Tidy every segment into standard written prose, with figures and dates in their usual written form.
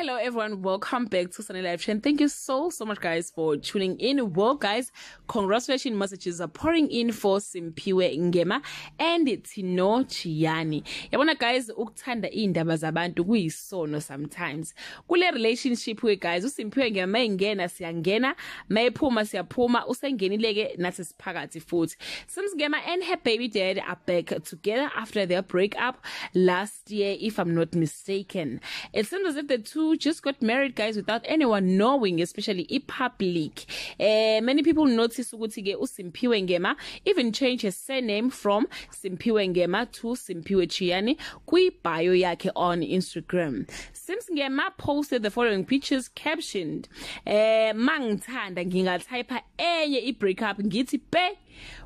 Hello everyone, welcome back to Sunny Live Chain. Thank you so much guys for tuning in. Well guys, congratulations messages are pouring in for Simz Ngema and NOW CHINYANI. Yabona guys, ukuthanda indaba zabantu kuyisono sometimes. Kule relationship we guys, uSimz Ngema mayingena siyangena, mayephuma siyaphuma, usengenileke nathi siphakathi futhi. Simz Ngema and her baby dad are back together after their breakup last year, if I'm not mistaken. It seems as if the two just got married guys without anyone knowing, especially in public. Many people notice ukuthi ke uSimz Ngema even changed his surname from Simz Ngema to Simz CHINYANI kwi bio yakhe on Instagram. Simz Ngema posted the following pictures captioned mangithanda ngingatype enye I breakup ngithi pe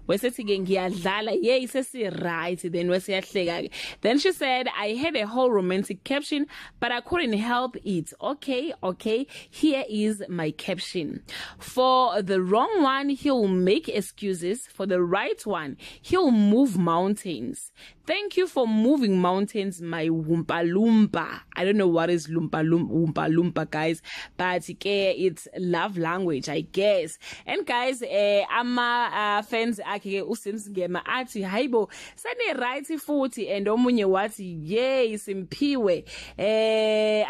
wesethi ke ngiyadlala yey sesi right then wesiyahleka. Then she said, I had a whole romantic caption but I couldn't help it. Okay, here is my caption. For the wrong one he'll make excuses, for the right one he'll move mountains. Thank you for moving mountains, my Wumpa Lumpa. I don't know what is Wumpa Lumpa guys, but it's love language I guess. And guys, fans akhe uSimz Ngema athi hayibo sane right futhi and omunye wathi yay Simphiwe,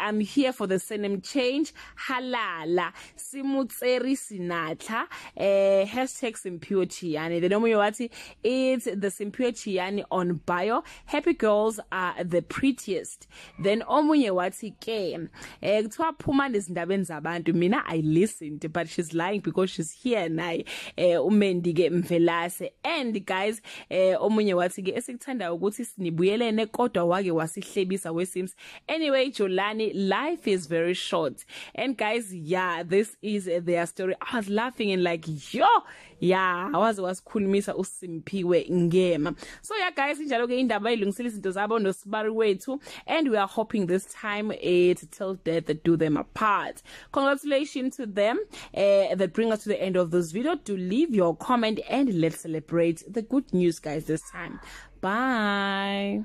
I'm here for the surname change halala simutseri sinatha #Simz CHINYANI. Then omunye wathi it's the Simz CHINYANI on bio. Happy girls are the prettiest. Then omunye wathi ke kuthiwa phuma nezindabeni zabantu. Mina I listened but she's lying because she's here naye umendi ke mvelase. And guys, omunye wathi ke esikuthanda ukuthi sinibuyelene kodwa wake wasihlebisa weSimz. Anyway Jolani, life is very short. And guys, yeah, this is their story. I was laughing and like yo, yeah, I was khulumisa uSimz Ngema. So yeah guys, injalo ke indaba ilungisile izinto zabo noSibari wethu, and we are hoping this time to till death that do them apart. Congratulations to them. That bring us to the end of this video. To leave your comment and let's celebrate the good news guys this time. Bye.